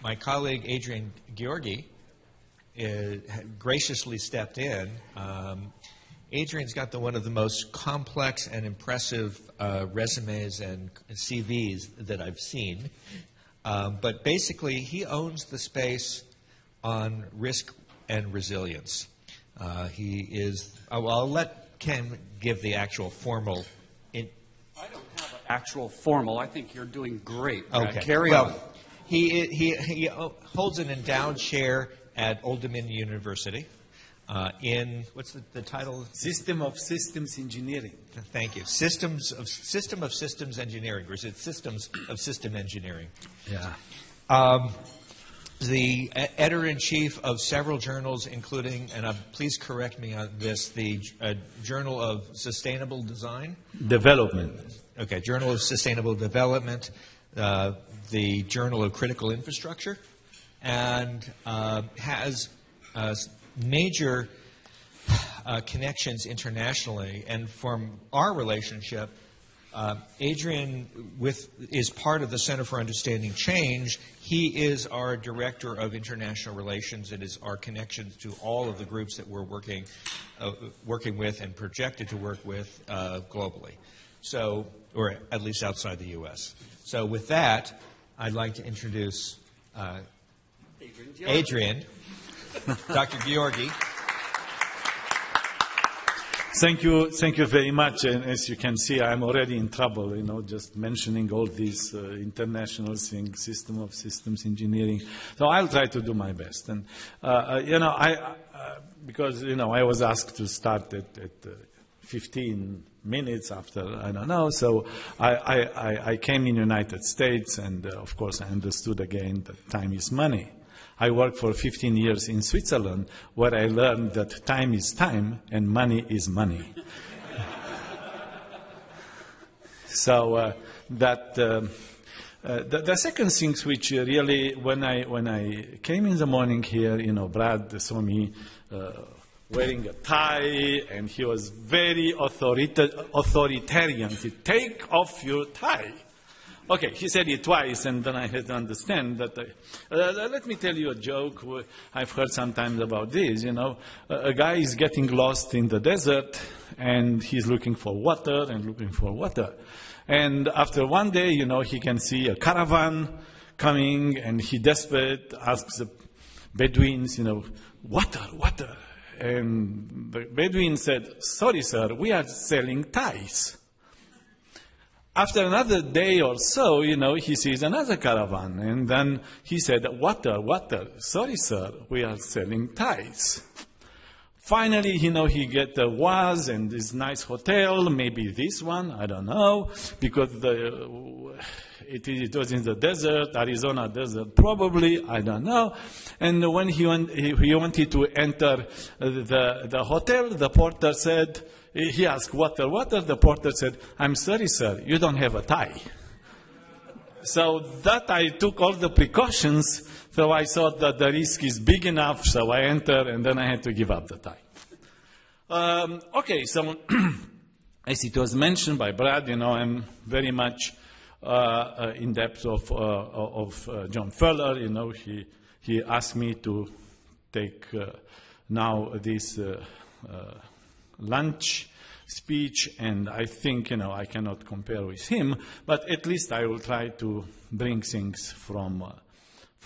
my colleague Adrian Gheorghe graciously stepped in. Adrian's got one of the most complex and impressive resumes and CVs that I've seen. But basically, he owns the space on risk and resilience. He is, I'll let Ken give the actual formal. I don't have an actual formal. I think you're doing great. Okay. Carry on. He holds an endowed chair at Old Dominion University in, what's the title? System of Systems Engineering. Thank you. System of Systems Engineering, or is it Systems of System Engineering? Yeah. The editor-in-chief of several journals, including, and please correct me on this, the Journal of Sustainable Design? Development. Okay, Journal of Sustainable Development, the Journal of Critical Infrastructure, and has major connections internationally. And from our relationship, Adrian is part of the Center for Understanding Change. He is our Director of International Relations. It is our connections to all of the groups that we're working with and projected to work with globally, so, or at least outside the U.S. So with that, I'd like to introduce Adrian, Dr. Gheorghe. Thank you very much. And as you can see, I'm already in trouble, just mentioning all these international things, system of systems engineering. So I'll try to do my best. And, because, I was asked to start at 15 minutes after, I don't know, so I came in the United States, and of course I understood again that time is money. I worked for 15 years in Switzerland, where I learned that time is time and money is money. So the second thing which really, when I came in the morning here, Brad saw me wearing a tie, and he was very authoritarian. He said, "Take off your tie." Okay, he said it twice, and then I had to understand that. Let me tell you a joke I've heard sometimes about this. A guy is getting lost in the desert, and he's looking for water and looking for water. And after one day, he can see a caravan coming, and he desperate asks the Bedouins, water, water. And the Bedouin said, "Sorry, sir, we are selling ties." After another day or so, he sees another caravan, and then he said, "Water, water. Sorry, sir, we are selling ties." Finally, he get a vase and this nice hotel, maybe this one, I don't know, because it was in the desert, Arizona desert, probably, I don't know. And when he wanted to enter the hotel, the porter said, he asked, "Water, water?" The porter said, "I'm sorry, sir, you don't have a tie." So that I took all the precautions, so I thought that the risk is big enough, so I entered, and then I had to give up the tie. Okay, so as it was mentioned by Brad, I'm very much in depth of John Fuller. He asked me to take now this lunch speech, and I think, I cannot compare with him, but at least I will try to bring things from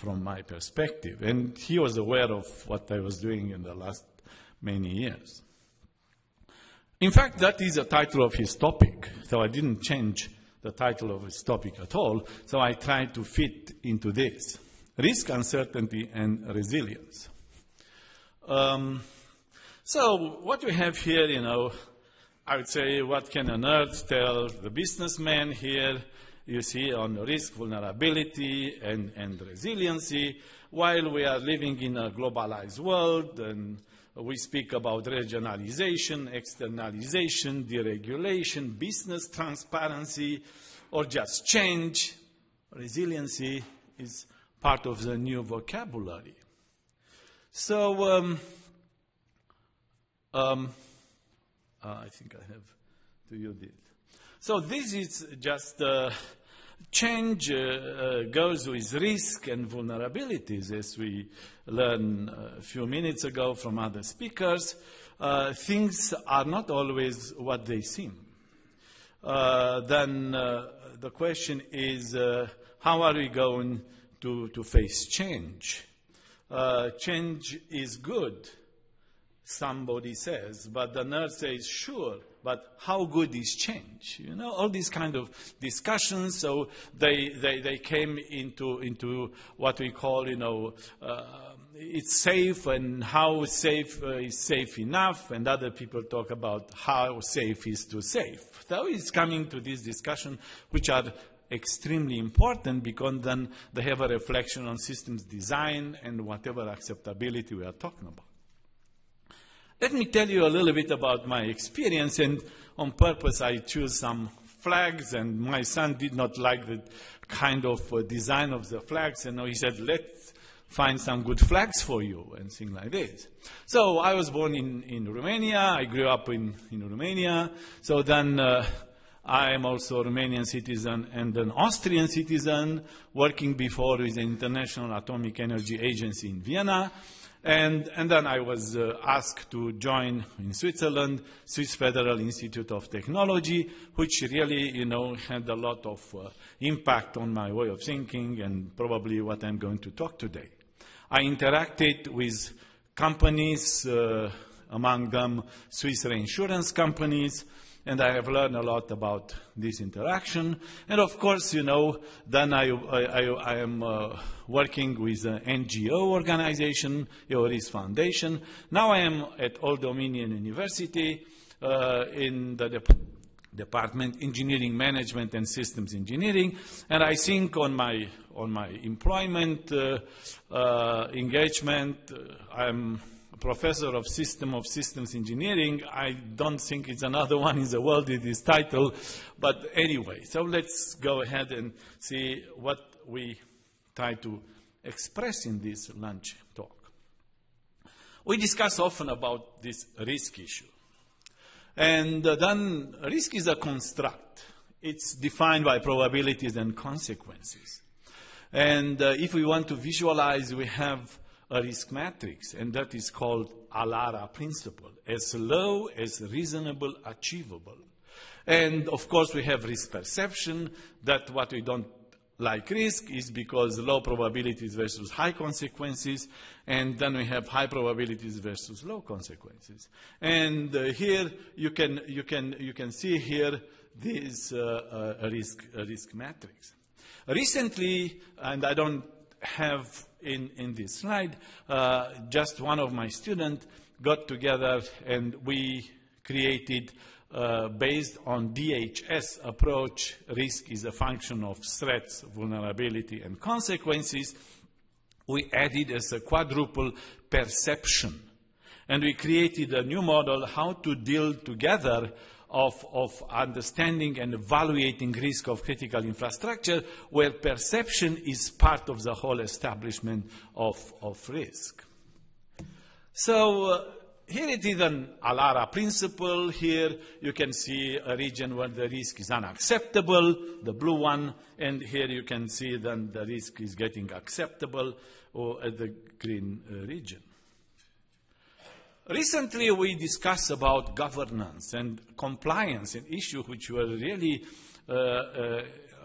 my perspective. And he was aware of what I was doing in the last many years. In fact, that is the title of his topic, so I didn't change the title of his topic at all, so I tried to fit into this: risk, uncertainty, and resilience. So what we have here, I would say, what can a nerd tell the businessman here? You see on risk, vulnerability, and resiliency, while we are living in a globalized world, and we speak about regionalization, externalization, deregulation, business transparency, or just change. Resiliency is part of the new vocabulary. So, I think I have to use it. So this is just Change goes with risk and vulnerabilities, as we learned a few minutes ago from other speakers. Things are not always what they seem. Then the question is, how are we going to face change? Change is good, somebody says, but the nurse says, sure, but how good is change? You know, all these kind of discussions, so they came into what we call, you know, it's safe, and how safe is safe enough, and other people talk about how safe is too safe. So it's coming to this discussion, which are extremely important, because then they have a reflection on systems design and whatever acceptability we are talking about. Let me tell you a little bit about my experience, and on purpose I choose some flags, and my son did not like the kind of design of the flags, and he said, let's find some good flags for you, and things like this. So I was born in Romania, I grew up in Romania, so then I am also a Romanian citizen and an Austrian citizen, working before with the International Atomic Energy Agency in Vienna. And then I was asked to join in Switzerland, Swiss Federal Institute of Technology, which really, you know, had a lot of impact on my way of thinking and probably what I'm going to talk today. I interacted with companies, among them Swiss reinsurance companies, and I have learned a lot about this interaction. And of course, you know, then I am working with an NGO organization, EORIS Foundation. Now I am at Old Dominion University in the Department Engineering Management and Systems Engineering, and I think on my employment engagement, I'm Professor of Systems Engineering. I don't think it's another one in the world with this title, but anyway, so let's go ahead and see what we try to express in this lunch talk. We discuss often about this risk issue, and then risk is a construct. It's defined by probabilities and consequences, and if we want to visualize, we have a risk matrix, and that is called ALARA principle, as low as reasonable achievable. And of course we have risk perception, that what we don't like risk is because low probabilities versus high consequences, and then we have high probabilities versus low consequences. And here you can see here this risk matrix. Recently, and I don't have in this slide, just one of my students got together and we created, based on DHS approach, risk is a function of threats, vulnerability, and consequences. We added as a quadruple perception. And we created a new model how to deal together of understanding and evaluating risk of critical infrastructure, where perception is part of the whole establishment of risk. So here it is an ALARA principle. Here you can see a region where the risk is unacceptable, the blue one, and here you can see then the risk is getting acceptable, or at the green region. Recently, we discussed about governance and compliance, an issue which were really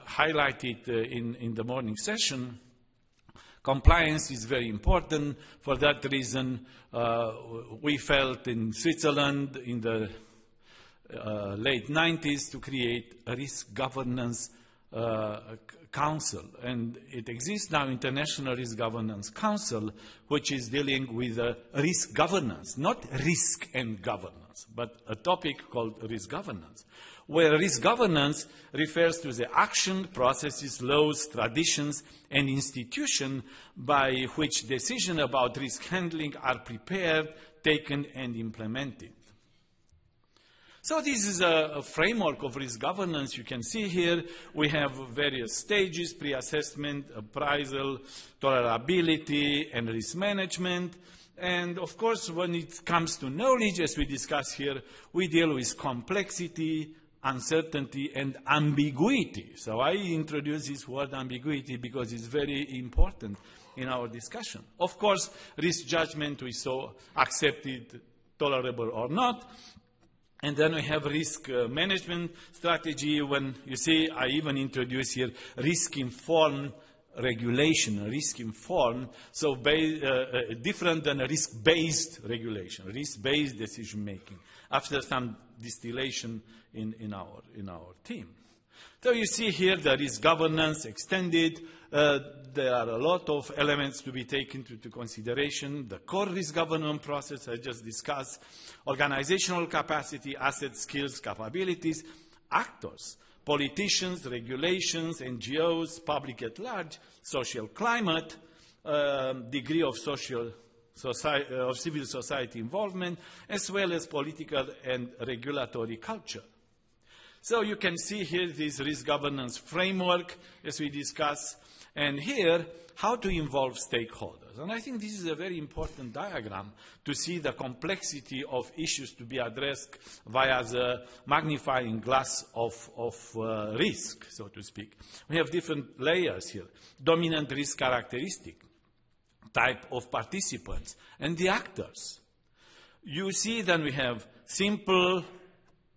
highlighted in the morning session. Compliance is very important. For that reason, we felt in Switzerland in the late 90s to create a risk governance council, and it exists now, International Risk Governance Council, which is dealing with risk governance, not risk and governance, but a topic called risk governance, where risk governance refers to the action, processes, laws, traditions, and institutions by which decisions about risk handling are prepared, taken, and implemented. So this is a framework of risk governance. You can see here we have various stages: pre-assessment, appraisal, tolerability, and risk management. And of course, when it comes to knowledge, as we discuss here, we deal with complexity, uncertainty, and ambiguity. So I introduce this word ambiguity because it's very important in our discussion. Of course, risk judgment we saw accepted, tolerable or not. And then we have risk management strategy. When you see, I even introduce here risk-informed regulation, risk-informed, so different than a risk-based regulation, risk-based decision-making, after some distillation in our team. So you see here there is governance extended. There are a lot of elements to be taken into consideration. The core risk governance process I just discussed, organizational capacity, assets, skills, capabilities, actors, politicians, regulations, NGOs, public at large, social climate, degree of civil society involvement, as well as political and regulatory culture. So you can see here this risk governance framework as we discuss, and here how to involve stakeholders. And I think this is a very important diagram to see the complexity of issues to be addressed via the magnifying glass of risk, so to speak. We have different layers here. Dominant risk characteristic, type of participants, and the actors. You see then we have simple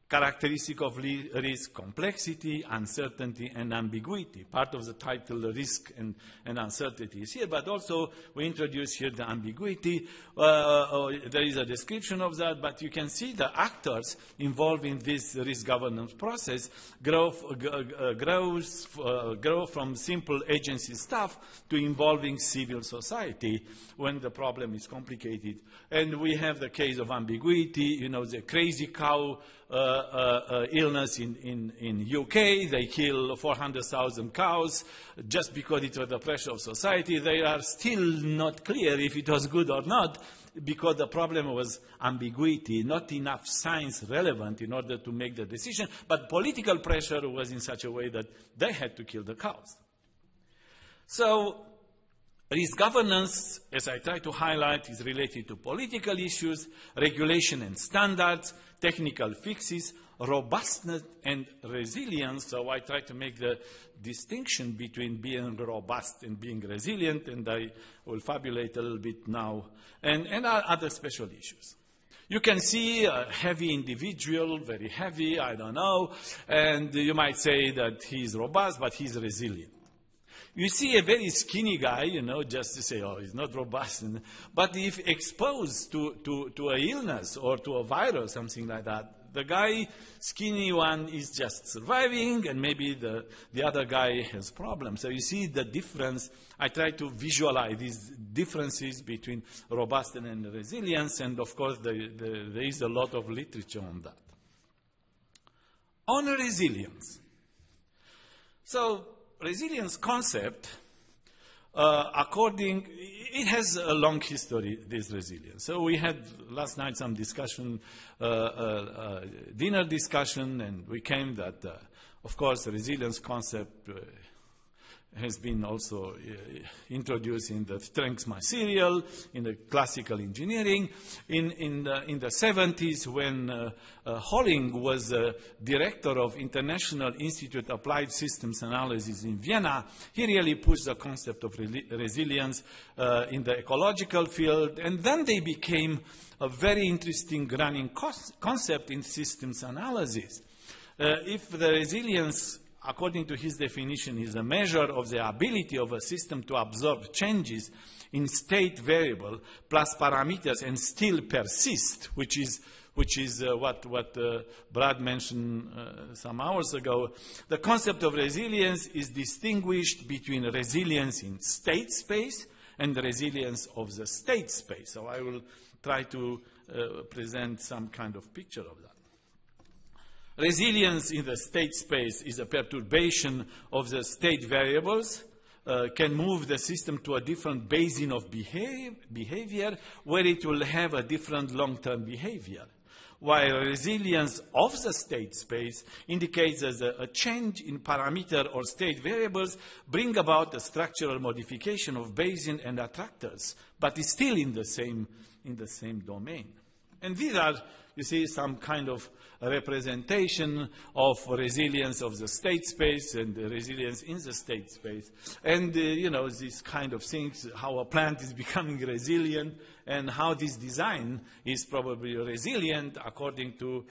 characteristic of risk, complexity, uncertainty, and ambiguity. Part of the title, risk and uncertainty, is here, but also we introduce here the ambiguity. There is a description of that, but you can see the actors involved in this risk governance process grow from simple agency staff to involving civil society when the problem is complicated. And we have the case of ambiguity, you know, the crazy cow illness in UK. They kill 400,000 cows just because it was the pressure of society. They are still not clear if it was good or not, because the problem was ambiguity, not enough science relevant in order to make the decision, but political pressure was in such a way that they had to kill the cows. So risk governance, as I try to highlight, is related to political issues, regulation and standards, technical fixes, robustness and resilience. So I try to make the distinction between being robust and being resilient, and I will fabulate a little bit now, and other special issues. You can see a heavy individual, very heavy, I don't know, and you might say that he's robust, but he's resilient. You see a very skinny guy, you know, just to say, oh, he's not robust. But if exposed to an illness or to a virus, something like that, the guy, skinny one, is just surviving, and maybe the other guy has problems. So you see the difference. I try to visualize these differences between robust and resilience, and of course there is a lot of literature on that. On resilience. So resilience concept, it has a long history, this resilience. So we had last night some discussion, dinner discussion, and we came that, of course, the resilience concept has been also introduced in the strengths material, in the classical engineering. In the 70s, when Holling was director of International Institute of Applied Systems Analysis in Vienna, he really pushed the concept of resilience in the ecological field, and then they became a very interesting running concept in systems analysis. If the resilience, according to his definition, is a measure of the ability of a system to absorb changes in state variable plus parameters and still persist, which is what Brad mentioned some hours ago. The concept of resilience is distinguished between resilience in state space and the resilience of the state space. So I will try to present some kind of picture of that. Resilience in the state space is a perturbation of the state variables, can move the system to a different basin of behavior where it will have a different long-term behavior. While resilience of the state space indicates that a change in parameter or state variables bring about a structural modification of basin and attractors, but is still in the same domain. And these are you see some kind of representation of resilience of the state space and the resilience in the state space. And, you know, these kind of things, how a plant is becoming resilient and how this design is probably resilient according to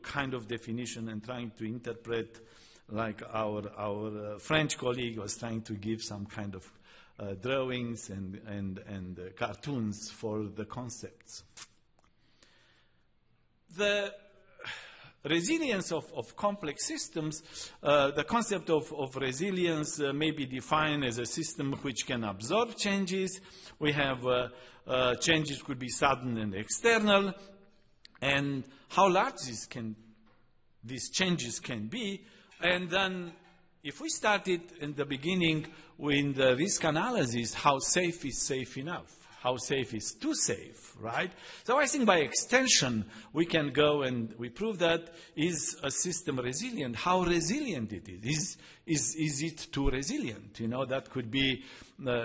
kind of definition and trying to interpret, like our French colleague was trying to give some kind of drawings and cartoons for the concepts. The resilience of complex systems, the concept of resilience may be defined as a system which can absorb changes. We have changes could be sudden and external, and how large these changes can be. And then if we started in the beginning with the risk analysis, how safe is safe enough? How safe is too safe, right? So I think by extension, we can go and we prove that is a system resilient? How resilient it is? Is it too resilient? You know, that could be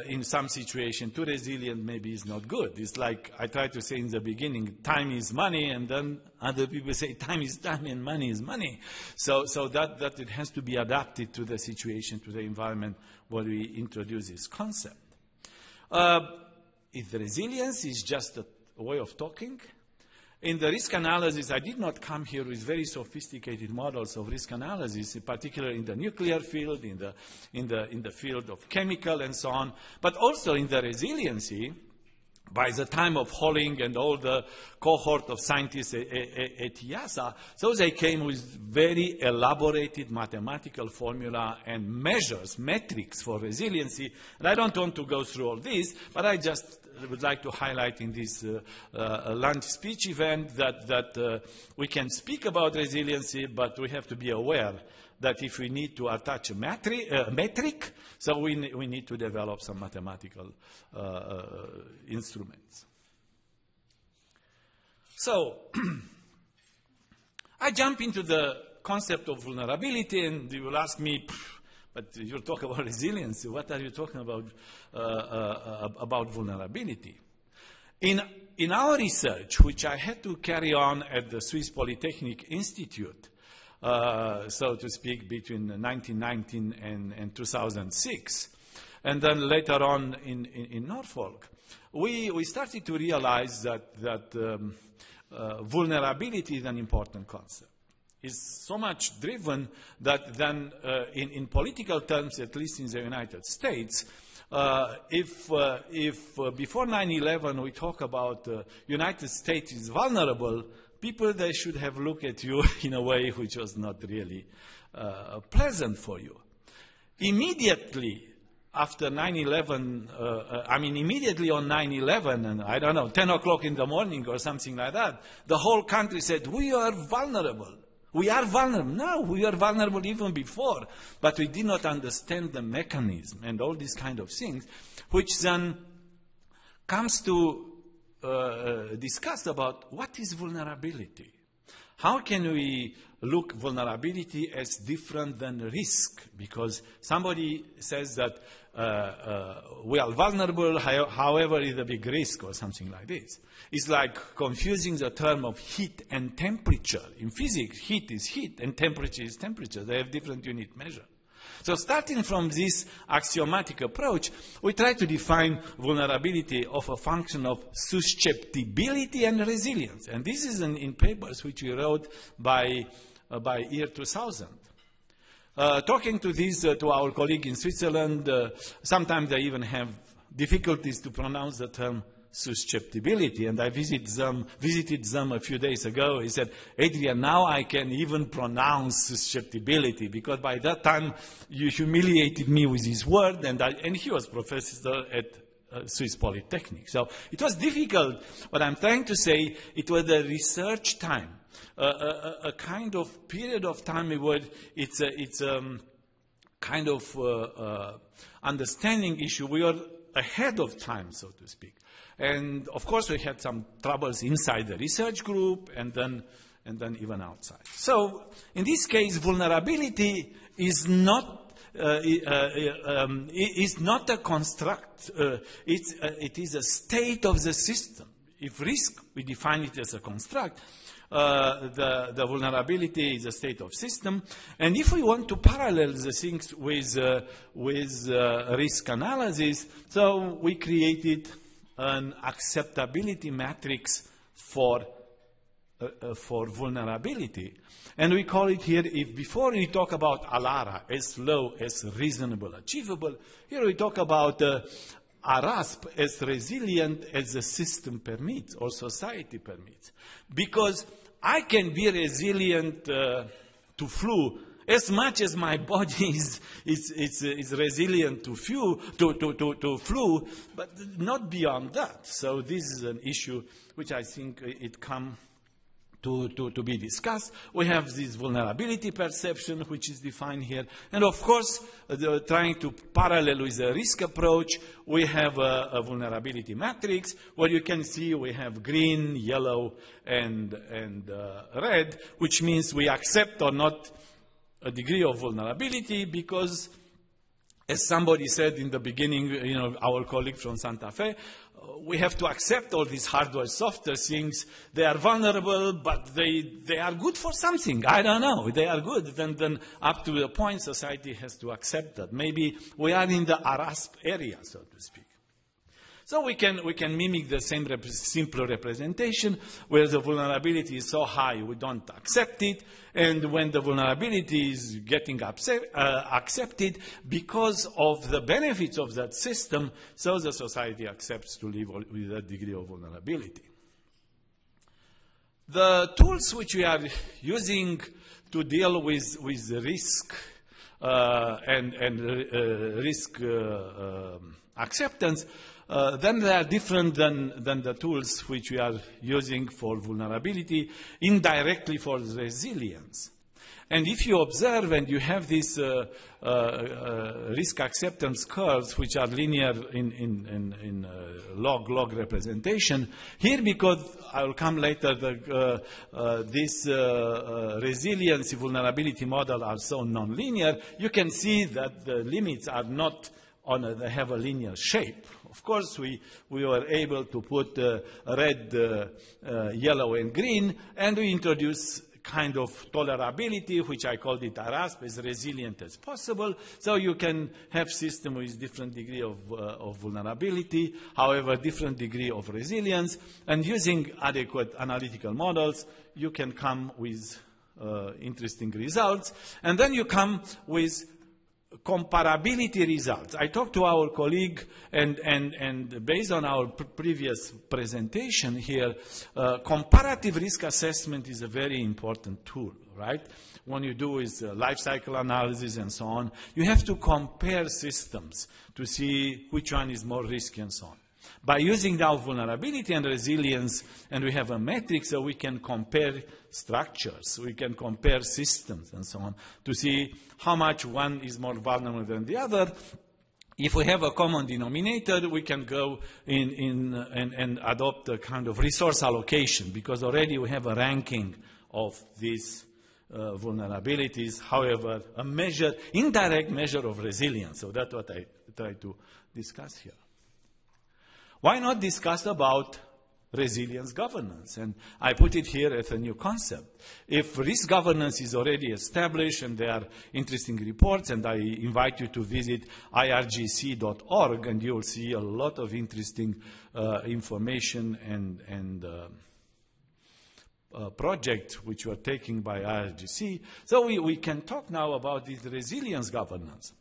in some situation, too resilient maybe is not good. It's like I tried to say in the beginning, time is money, and then other people say time is time and money is money. So that it has to be adapted to the situation, to the environment where we introduce this concept. If the resilience is just a way of talking, in the risk analysis, I did not come here with very sophisticated models of risk analysis, in particular in the nuclear field, in the field of chemical and so on, but also in the resiliency. By the time of Holling and all the cohort of scientists at EASA, so they came with very elaborated mathematical formula and measures, metrics for resiliency. And I don't want to go through all this, but I just would like to highlight in this lunch speech event that we can speak about resiliency, but we have to be aware that if we need to attach a metric, so we need to develop some mathematical instruments. So I jump into the concept of vulnerability, and you will ask me, but you talk about resilience. What are you talking about vulnerability? In our research, which I had to carry on at the Swiss Polytechnic Institute, so to speak, between 1919 and 2006, and then later on in Norfolk, we started to realize that vulnerability is an important concept. It's so much driven that then in political terms, at least in the United States, if before 9/11 we talk about United States is vulnerable, people, they should have looked at you in a way which was not really pleasant for you. Immediately after 9/11, immediately on 9/11, and I don't know, 10 o'clock in the morning or something like that, the whole country said, we are vulnerable. We are vulnerable. No, we are vulnerable even before, but we did not understand the mechanism and all these kind of things, which then comes to discuss about what is vulnerability. How can we look vulnerability as different than risk? Because somebody says that we are vulnerable, however, is a big risk or something like this. It's like confusing the term of heat and temperature. In physics, heat is heat and temperature is temperature. They have different unit measure. So starting from this axiomatic approach, we try to define vulnerability of a function of susceptibility and resilience. And this is in papers which we wrote by year 2000. Talking to this to our colleague in Switzerland, sometimes they even have difficulties to pronounce the term susceptibility, and I visited them a few days ago. He said, Adrian, now I can even pronounce susceptibility, because by that time you humiliated me with this word, and he was professor at Swiss Polytechnic. So it was difficult, but I'm trying to say it was a research time, a kind of period of time where it's a kind of understanding issue. We are ahead of time, so to speak. And of course, we had some troubles inside the research group, and then even outside. So, in this case, vulnerability is not a construct. It is a state of the system. If risk, we define it as a construct. The vulnerability is a state of system. And if we want to parallel the things with risk analysis, so we created an acceptability matrix for vulnerability. And we call it here, if before we talk about ALARA, as low as reasonable, achievable, here we talk about ARASP as resilient as the system permits or society permits. Because I can be resilient to flu as much as my body is resilient to flu, but not beyond that. So this is an issue which I think it comes to be discussed. We have this vulnerability perception, which is defined here. And of course, trying to parallel with the risk approach, we have a vulnerability matrix where you can see we have green, yellow, and red, which means we accept or not a degree of vulnerability because, as somebody said in the beginning, our colleague from Santa Fe, we have to accept all these hardware, software things. They are vulnerable, but they are good for something. I don't know. They are good. Then up to the point, society has to accept that. Maybe we are in the ARASP area, so to speak. So we can mimic the same simpler representation where the vulnerability is so high we don't accept it, and when the vulnerability is getting accepted because of the benefits of that system, so the society accepts to live with a degree of vulnerability. The tools which we are using to deal with risk and risk acceptance, then they are different than the tools which we are using for vulnerability, indirectly for resilience. And if you observe and you have these risk acceptance curves, which are linear in log representation, here, because I will come later, this resilience vulnerability model are so nonlinear, you can see that the limits are not they have a linear shape. Of course, we were able to put red, yellow, and green, and we introduce kind of tolerability, which I called it ARASP, as resilient as possible. So you can have system with different degree of vulnerability, however, different degree of resilience, and using adequate analytical models, you can come with interesting results. And then you come with comparability results. I talked to our colleague, and based on our previous presentation here, comparative risk assessment is a very important tool, right? When you do is life cycle analysis and so on, you have to compare systems to see which one is more risky and so on. By using now vulnerability and resilience, and we have a matrix so we can compare structures, we can compare systems and so on, to see how much one is more vulnerable than the other. If we have a common denominator, we can go and adopt a kind of resource allocation, because already we have a ranking of these vulnerabilities, however, a measure, indirect measure of resilience. So that's what I try to discuss here. Why not discuss about resilience governance? And I put it here as a new concept. If risk governance is already established, and there are interesting reports, and I invite you to visit irgc.org, and you will see a lot of interesting information and projects which were taken by IRGC. So we can talk now about this resilience governance.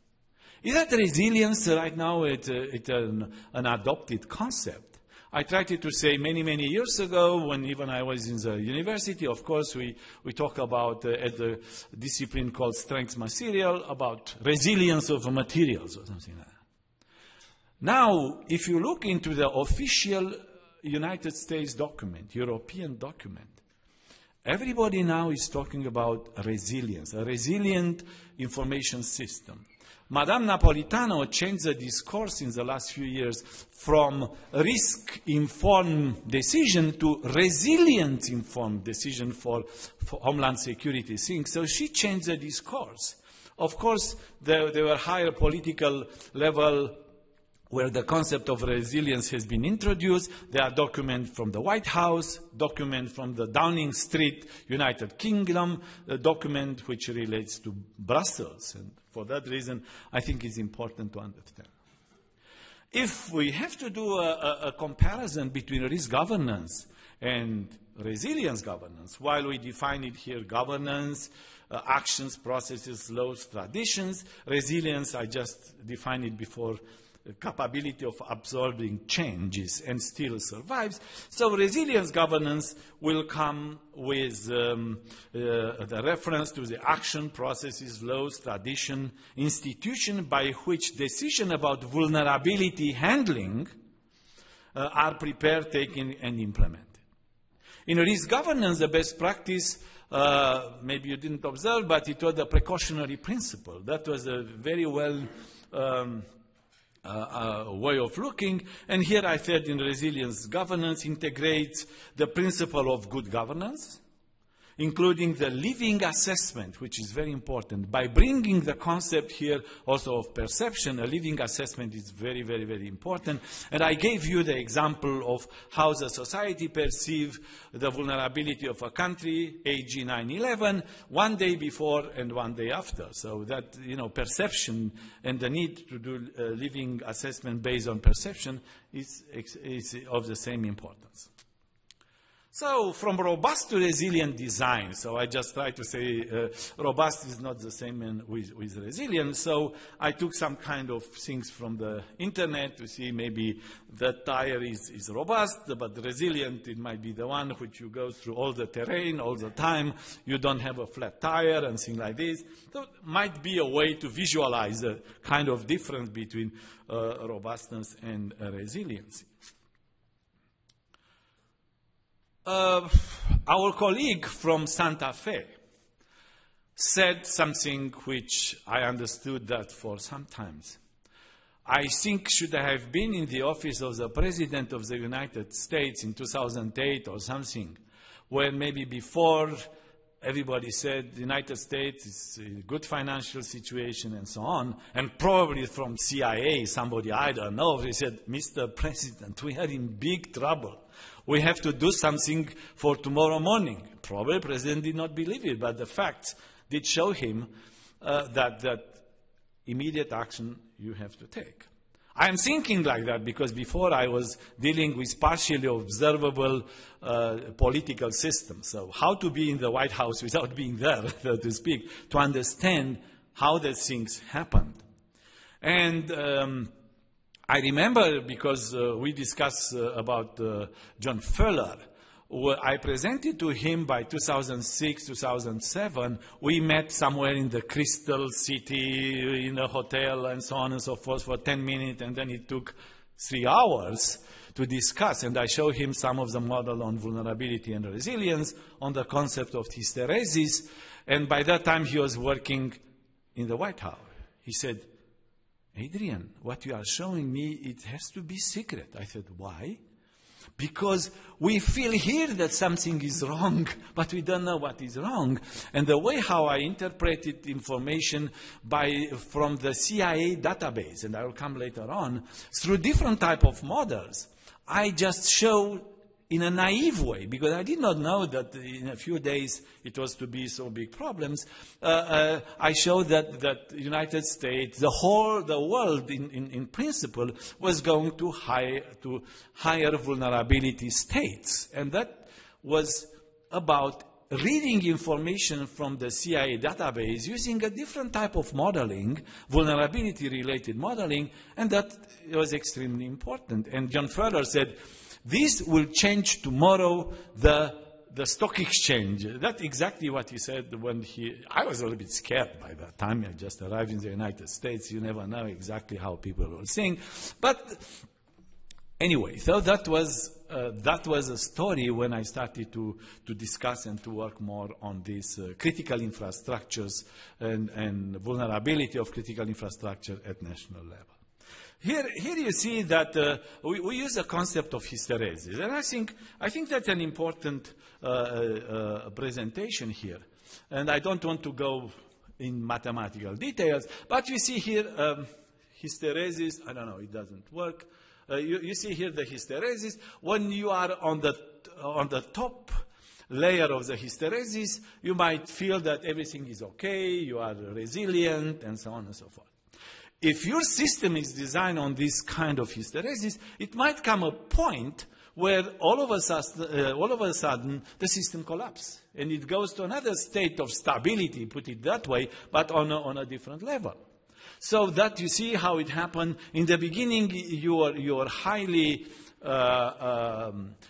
Is that resilience right now it's an adopted concept? I tried to say many years ago, when even I was in the university, of course, we talk about, at the discipline called strength material, about resilience of materials or something like that. Now, if you look into the official United States document, European document, everybody now is talking about resilience, a resilient information system. Madame Napolitano changed the discourse in the last few years from risk-informed decision to resilient-informed decision for homeland security things. So she changed the discourse. Of course, there were higher political level where the concept of resilience has been introduced. There are documents from the White House, documents from the Downing Street, United Kingdom, a document which relates to Brussels. And for that reason, I think it's important to understand. If we have to do a comparison between risk governance and resilience governance, while we define it here, governance, actions, processes, laws, traditions, resilience, I just defined it before, capability of absorbing changes and still survives. So resilience governance will come with the reference to the action, processes, laws, tradition, institution by which decision about vulnerability handling are prepared, taken, and implemented. In risk governance, the best practice, maybe you didn't observe, but it was the precautionary principle. That was a very well way of looking. And here I said in resilience governance integrates the principle of good governance, including the living assessment, which is very important. By bringing the concept here also of perception, a living assessment is very, very, very important. And I gave you the example of how the society perceives the vulnerability of a country, AG 9/11, one day before and one day after. So that, perception and the need to do a living assessment based on perception is of the same importance. So from robust to resilient design, so I just try to say robust is not the same with resilient. So I took some kind of things from the internet to see maybe the tire is robust, but resilient, it might be the one which you go through all the terrain all the time. You don't have a flat tire and things like this. So it might be a way to visualize a kind of difference between robustness and resiliency. Our colleague from Santa Fe said something which I understood that for some times. I think should I have been in the office of the President of the United States in 2008 or something, when maybe before everybody said the United States is in a good financial situation and so on, and probably from CIA, somebody, I don't know, they said, Mr. President, we are in big trouble. We have to do something for tomorrow morning. Probably the President did not believe it, but the facts did show him that immediate action you have to take. I am thinking like that because before I was dealing with partially observable political systems. So how to be in the White House without being there, so to speak, to understand how the things happened. And I remember because we discussed about John Fuller. I presented to him by 2006, 2007. We met somewhere in the Crystal City, in a hotel, and so on and so forth for 10 minutes, and then it took 3 hours to discuss. And I showed him some of the model on vulnerability and resilience, on the concept of hysteresis. And by that time, he was working in the White House. He said, Adrian, what you are showing me, it has to be secret. I said, why? Because we feel here that something is wrong, but we don't know what is wrong. And the way how I interpreted information from the CIA database, and I will come later on, through different type of models, I just show in a naive way, because I did not know that in a few days it was to be so big problems. I showed that the United States, the world in principle, was going to higher vulnerability states. And that was about reading information from the CIA database using a different type of modeling, vulnerability-related modeling, and that was extremely important. And John Fuller said, this will change tomorrow the stock exchange. That's exactly what he said when I was a little bit scared by that time. I just arrived in the United States. You never know exactly how people will think. But anyway, so that was a story when I started to discuss and to work more on these critical infrastructures and vulnerability of critical infrastructure at national level. Here you see that we use the concept of hysteresis, and I think that's an important presentation here. And I don't want to go in mathematical details, but you see here hysteresis. I don't know, it doesn't work. You see here the hysteresis. When you are on the top layer of the hysteresis, you might feel that everything is okay, you are resilient, and so on and so forth. If your system is designed on this kind of hysteresis, it might come a point where all of a sudden the system collapses, and it goes to another state of stability, put it that way, but on a different level. So that you see how it happened. In the beginning, you are highly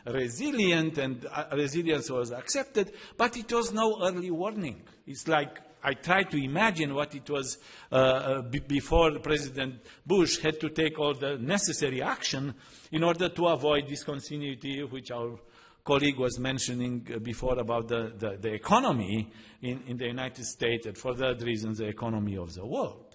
resilient, and resilience was accepted, but it was no early warning. It's like I try to imagine what it was before President Bush had to take all the necessary action in order to avoid discontinuity, which our colleague was mentioning before about the economy in the United States, and for that reason, the economy of the world.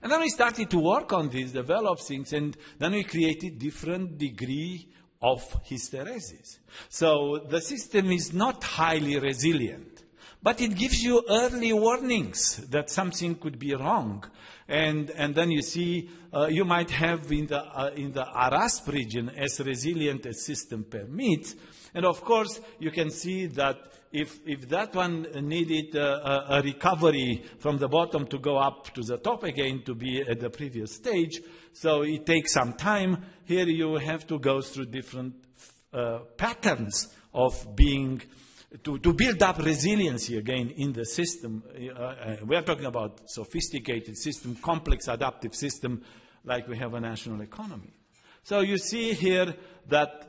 And then we started to work on this, develop things, and then we created different degree of hysteresis. So the system is not highly resilient, but it gives you early warnings that something could be wrong. And then you see, you might have in the ARASP region as resilient as system permits. And of course, you can see that if that one needed a recovery from the bottom to go up to the top again to be at the previous stage, so it takes some time. Here you have to go through different patterns of being, to build up resiliency again in the system. We are talking about sophisticated system, complex adaptive system, like we have a national economy. So you see here that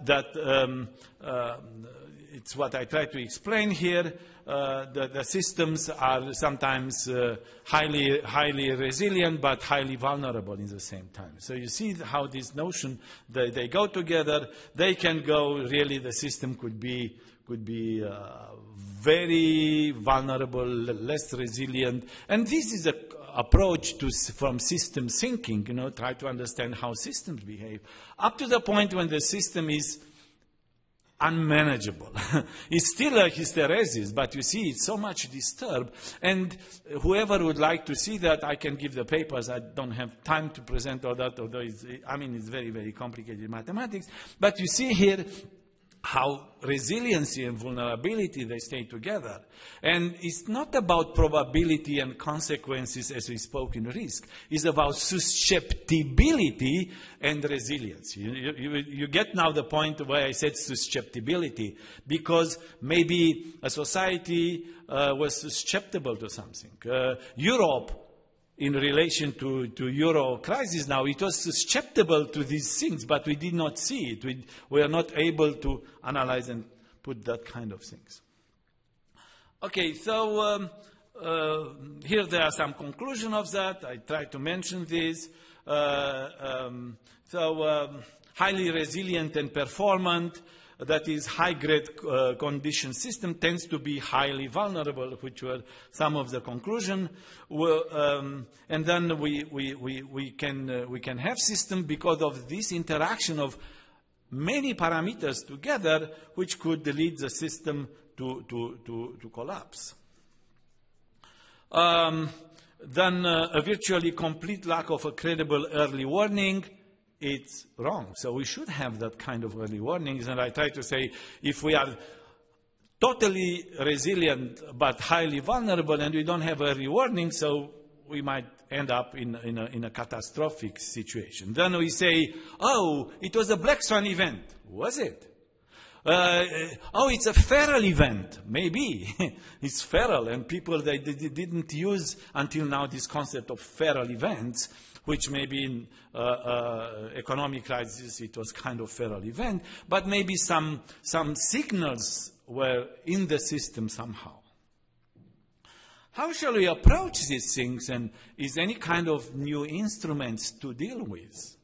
it's what I try to explain here. The systems are sometimes highly resilient, but highly vulnerable in the same time. So you see how this notion, they go together. They can go, really, the system could be very vulnerable, less resilient. And this is an approach from system thinking, try to understand how systems behave, up to the point when the system is unmanageable. It's still a hysteresis, but you see it's so much disturbed. And whoever would like to see that, I can give the papers. I don't have time to present all that, although it's very, very complicated mathematics. But you see here how resiliency and vulnerability, they stay together. And it's not about probability and consequences as we spoke in risk. It's about susceptibility and resilience. You get now the point where I said susceptibility, because maybe a society was susceptible to something. Europe, in relation to Euro crisis now, it was susceptible to these things, but we did not see it. We are not able to analyze and put that kind of things. Okay, so here there are some conclusions of that. I try to mention this. Highly resilient and performant, that is high-grade condition system, tends to be highly vulnerable, which were some of the conclusion. And then we can have system because of this interaction of many parameters together, which could lead the system to collapse. Then a virtually complete lack of a credible early warning. It's wrong. So we should have that kind of early warnings. And I try to say, if we are totally resilient but highly vulnerable and we don't have early warnings, so we might end up in a catastrophic situation. Then we say, oh, it was a black swan event. Was it? Oh, it's a feral event. Maybe. It's feral, and people, they didn't use until now this concept of feral events, which maybe in economic crisis it was kind of feral event, but maybe some signals were in the system somehow. How shall we approach these things, and is any kind of new instruments to deal with?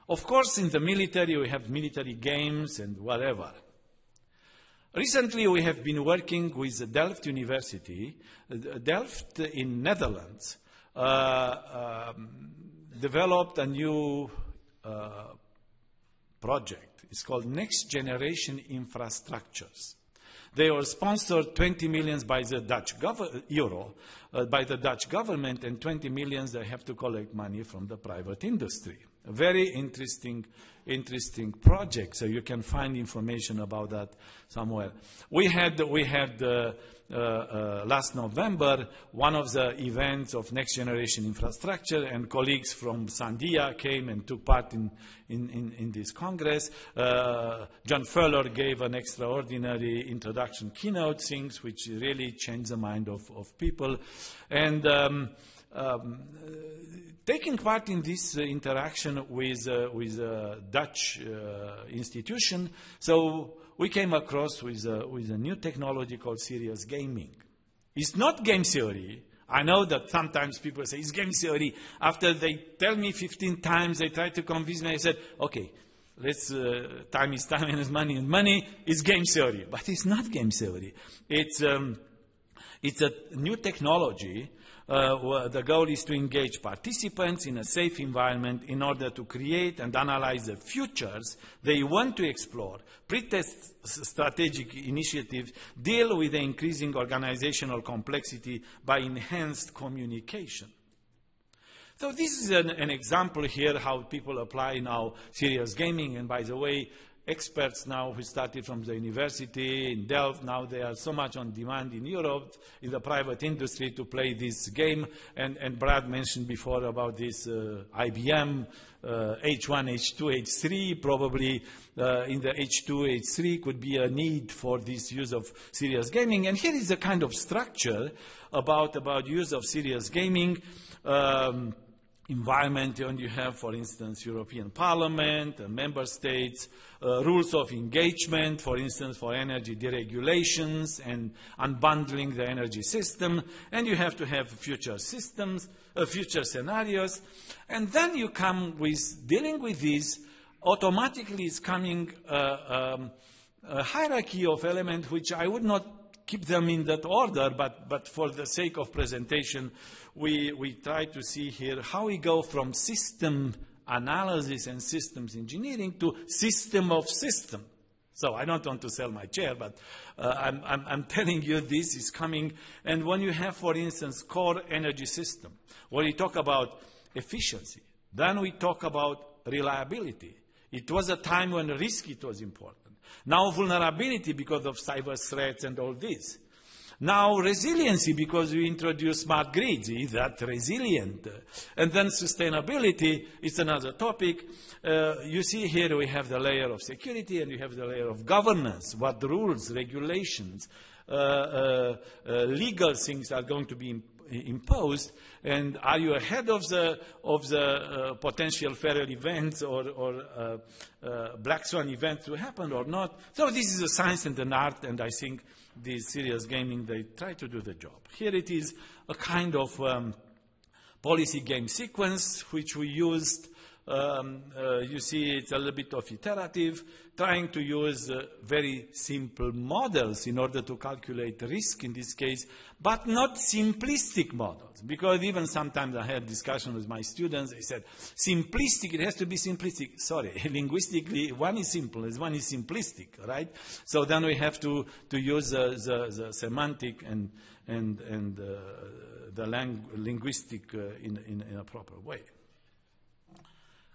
Of course, in the military, we have military games and whatever. Recently, we have been working with Delft University. Delft in Netherlands developed a new project. It's called Next Generation Infrastructures. They were sponsored 20 million by the Dutch euro, by the Dutch government, and 20 million they have to collect money from the private industry. A very interesting project. So you can find information about that somewhere. We had last November one of the events of next generation infrastructure, and colleagues from Sandia came and took part in this congress. John Furler gave an extraordinary introduction keynote things which really changed the mind of people. And taking part in this interaction with a Dutch institution, so we came across with a new technology called serious gaming. It's not game theory. I know that sometimes people say, it's game theory. After they tell me 15 times, they try to convince me. I said, okay, let's, time is time and money is money. It's game theory. But it's not game theory. It's a new technology. The goal is to engage participants in a safe environment in order to create and analyze the futures they want to explore, pre-test strategic initiatives, deal with the increasing organizational complexity by enhanced communication. So this is an example here how people apply now serious gaming. And by the way, experts now who started from the university in Delft, now they are so much on demand in Europe, in the private industry to play this game. And Brad mentioned before about this IBM H1, H2, H3, probably in the H2, H3 could be a need for this use of serious gaming. And here is a kind of structure about use of serious gaming. Environment, and you have, for instance, European Parliament, member states, rules of engagement, for instance, for energy deregulations and unbundling the energy system, and you have to have future systems, future scenarios, and then you come with dealing with these. Automatically is coming a hierarchy of elements which I would not keep them in that order, but for the sake of presentation, we try to see here how we go from system analysis and systems engineering to system of system. So I don't want to sell my chair, but I'm telling you this is coming. And when you have, for instance, core energy system, when we talk about efficiency, then we talk about reliability. It was a time when risk it was important. Now vulnerability because of cyber threats and all this. Now resiliency because we introduce smart grids. Is that resilient? And then sustainability is another topic. You see here we have the layer of security and you have the layer of governance. What rules, regulations, legal things are going to be imposed, and are you ahead of the potential feral events or black swan events to happen or not? So this is a science and an art, and I think this serious gaming, they try to do the job. Here it is a kind of policy game sequence which we used. You see it's a little bit of iterative, trying to use very simple models in order to calculate risk in this case, but not simplistic models. Because even sometimes I had discussion with my students, they said, simplistic, it has to be simplistic. Sorry, linguistically, one is simple, one is simplistic, right? So then we have to use the semantic and the linguistic in a proper way.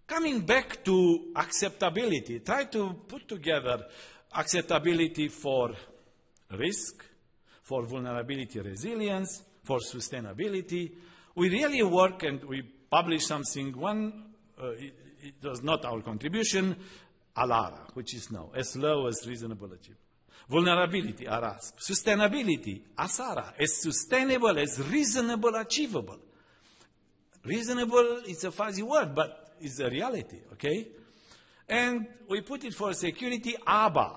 Coming back to acceptability, try to put together acceptability for risk, for vulnerability resilience, for sustainability. We really work and we publish something. It was not our contribution, ALARA, which is now as low as reasonable achievable. Vulnerability, ARASP. Sustainability, ASARA, as sustainable as reasonable achievable. Reasonable is a fuzzy word, but is a reality, okay? And we put it for security, ABA,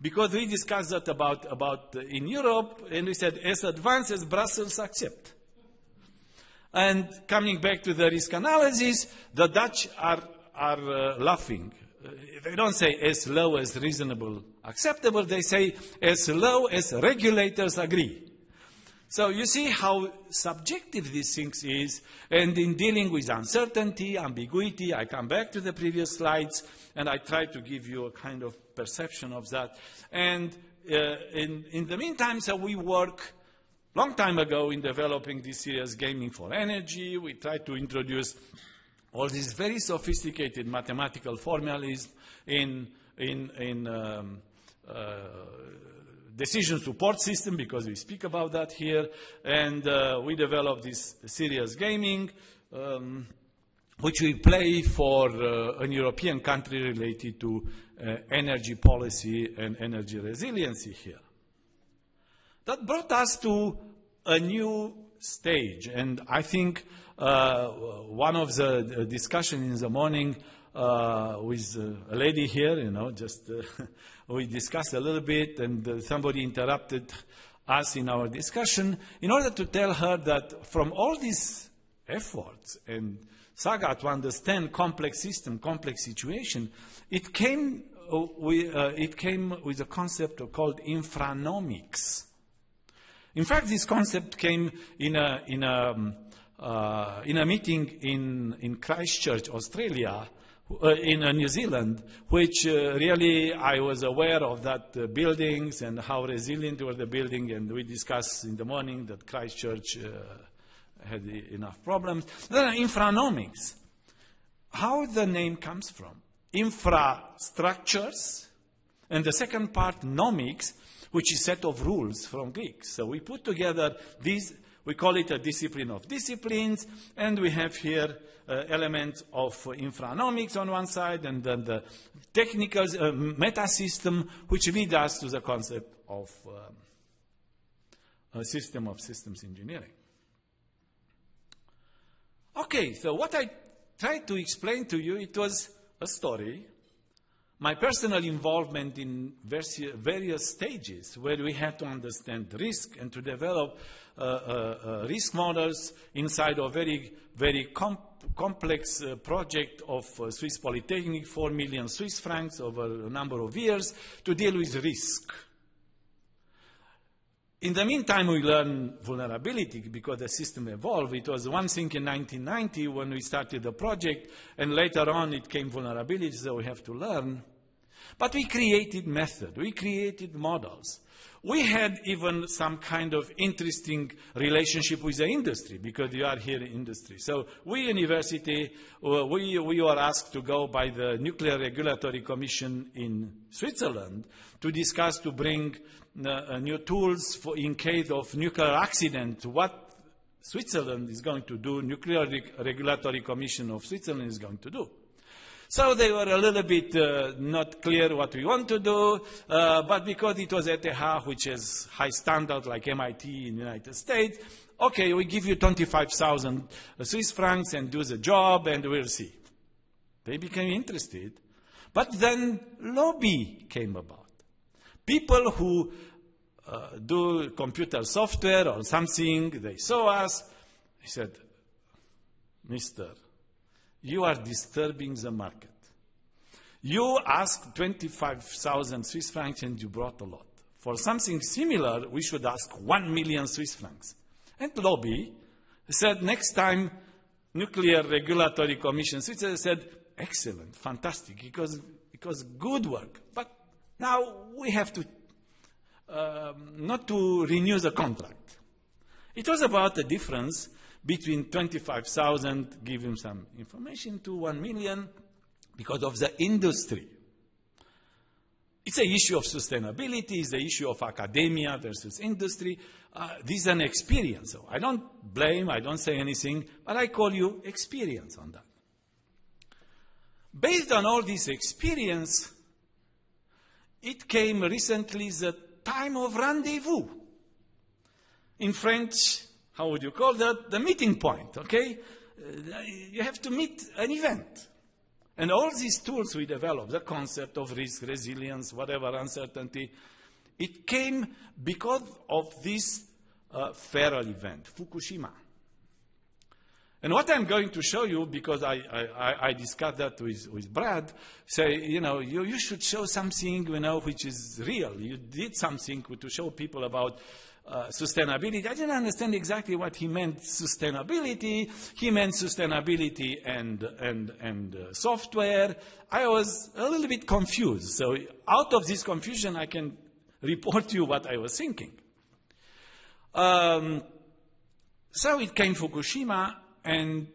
because we discussed that about in Europe, and we said, as advanced as Brussels accept. And coming back to the risk analysis, the Dutch are laughing. They don't say as low as reasonable acceptable, they say as low as regulators agree. So you see how subjective these things is, and in dealing with uncertainty, ambiguity, I come back to the previous slides, and I try to give you a kind of perception of that. And in the meantime, so we work long time ago in developing this serious gaming for energy. We tried to introduce all these very sophisticated mathematical formulas in decision support system, because we speak about that here, and we developed this serious gaming, which we play for a European country related to energy policy and energy resiliency here. That brought us to a new stage, and I think one of the discussions in the morning with a lady here, we discussed a little bit, and somebody interrupted us in our discussion in order to tell her that from all these efforts and saga to understand complex system, complex situation, it came with a concept called Infranomics. In fact, this concept came in a meeting in Christchurch, Australia, in New Zealand, which really I was aware of that buildings and how resilient were the building, and we discussed in the morning that Christchurch had enough problems. Then Infranomics, how the name comes from. Infrastructures, and the second part, nomics, which is set of rules from Greek. So we put together these, we call it a discipline of disciplines, and we have here elements of infranomics on one side, and then the technical meta system, which lead us to the concept of a system of systems engineering. Okay, so what I tried to explain to you, it was a story, my personal involvement in various stages where we had to understand risk and to develop risk models inside a very, very complex project of Swiss Polytechnic, 4 million Swiss francs over a number of years to deal with risk. In the meantime, we learned vulnerability because the system evolved. It was one thing in 1990 when we started the project, and later on it came vulnerability, so we have to learn. But we created method, we created models. We had even some kind of interesting relationship with the industry, because you are here in industry. So we, university, we were asked to go by the Nuclear Regulatory Commission in Switzerland to discuss, to bring new tools for in case of nuclear accident, what Switzerland is going to do, Nuclear Regulatory Commission of Switzerland is going to do. So they were a little bit not clear what we want to do, but because it was ETH, which is high standard like MIT in the United States, okay, we give you 25,000 Swiss francs and do the job and we'll see. They became interested, but then lobby came about. People who do computer software or something, they saw us, they said, Mister, you are disturbing the market. You asked 25,000 Swiss francs and you brought a lot. For something similar, we should ask 1 million Swiss francs. And lobby said, next time, Nuclear Regulatory Commission Switzerland said, excellent, fantastic, it was good work. But now we have to, not to renew the contract. It was about the difference between 25,000, give him some information, to 1 million because of the industry. It's an issue of sustainability, it's the issue of academia versus industry. This is an experience. So I don't blame, I don't say anything, but I call you experience on that. Based on all this experience, it came recently the time of rendezvous. In French, how would you call that? The meeting point, okay? You have to meet an event. And all these tools we developed, the concept of risk, resilience, whatever, uncertainty, it came because of this feral event, Fukushima. And what I'm going to show you, because I discussed that with Brad, say, you should show something, which is real. You did something to show people about sustainability. I didn't understand exactly what he meant, sustainability. He meant sustainability and software. I was a little bit confused. So out of this confusion, I can report to you what I was thinking. So it came Fukushima, and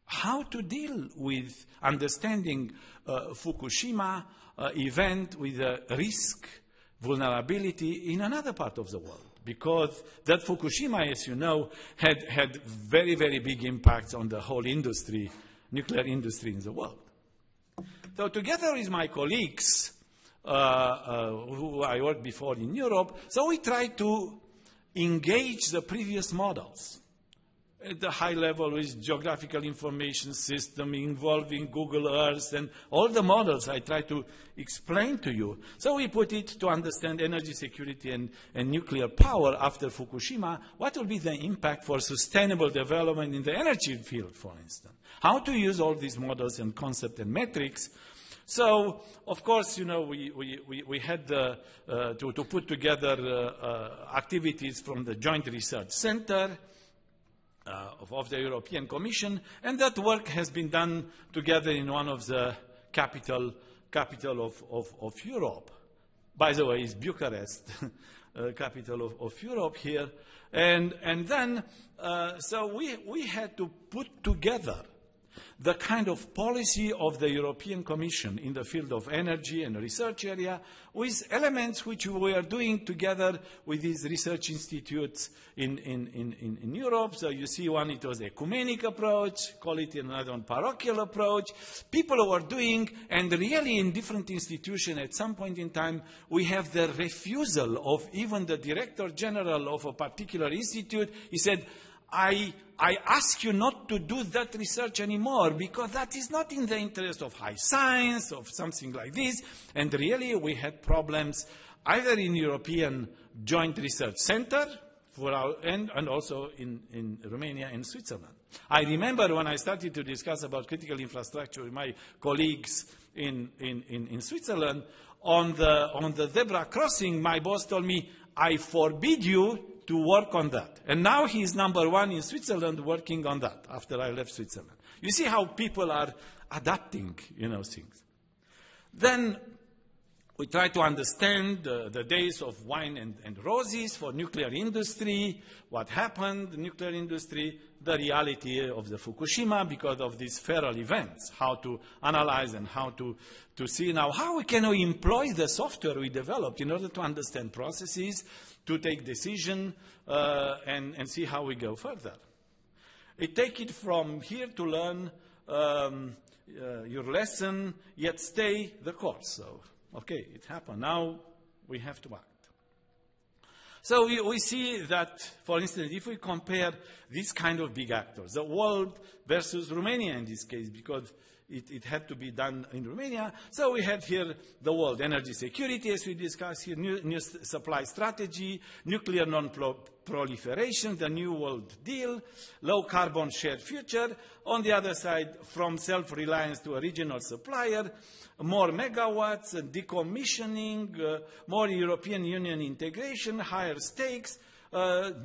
how to deal with understanding Fukushima event with a risk, vulnerability in another part of the world. Because that Fukushima, as you know, had very, very big impacts on the whole industry, nuclear industry in the world. So together with my colleagues, who I worked before in Europe, so we tried to engage the previous models at the high level with geographical information system involving Google Earth and all the models I try to explain to you. So we put it to understand energy security and nuclear power after Fukushima. What will be the impact for sustainable development in the energy field, for instance? How to use all these models and concepts and metrics. So, of course, you know, we had to put together activities from the Joint Research Center of the European Commission, and that work has been done together in one of the capital of Europe. By the way, it's Bucharest, capital of Europe here. And then, so we had to put together the kind of policy of the European Commission in the field of energy and research area with elements which we are doing together with these research institutes in Europe. So you see one, it was ecumenic approach, call it another one parochial approach. People were doing, and really in different institutions at some point in time, we have the refusal of even the director general of a particular institute. He said, I ask you not to do that research anymore because that is not in the interest of high science, of something like this. And really we had problems either in European Joint Research Center for our, and also in Romania and Switzerland. I remember when I started to discuss about critical infrastructure with my colleagues in Switzerland, on the zebra crossing, my boss told me, I forbid you to work on that. And now he is #1 in Switzerland working on that after I left Switzerland. You see how people are adapting, you know, things. Then we try to understand the days of wine and roses for nuclear industry, what happened, the nuclear industry, the reality of the Fukushima because of these feral events, how to analyze and how to see now how we can employ the software we developed in order to understand processes, to take decision and see how we go further. Take it from here to learn your lesson, yet stay the course. So, okay, it happened. Now we have to act. So we see that, for instance, if we compare these kind of big actors, the world versus Romania in this case, because it had to be done in Romania. So we had here the world energy security, as we discussed here, new supply strategy, nuclear non-proliferation, the New World Deal, low carbon shared future. On the other side, from self-reliance to a regional supplier, more megawatts, decommissioning, more European Union integration, higher stakes,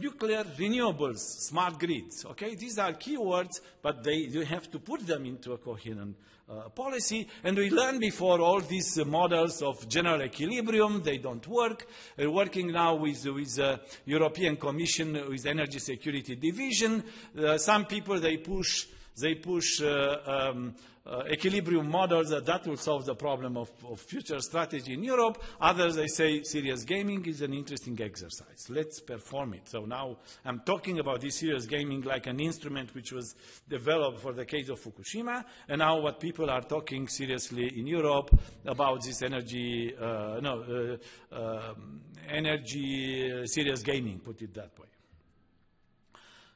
nuclear renewables, smart grids. Okay, these are keywords, but you have to put them into a coherent policy. And we learned before all these models of general equilibrium, they don't work. We're working now with the European Commission, with Energy Security Division. Some people, they push equilibrium models that will solve the problem of future strategy in Europe. Others, they say serious gaming is an interesting exercise. Let's perform it. So now I'm talking about this serious gaming like an instrument which was developed for the case of Fukushima. And now what people are talking seriously in Europe about this energy serious gaming, put it that way.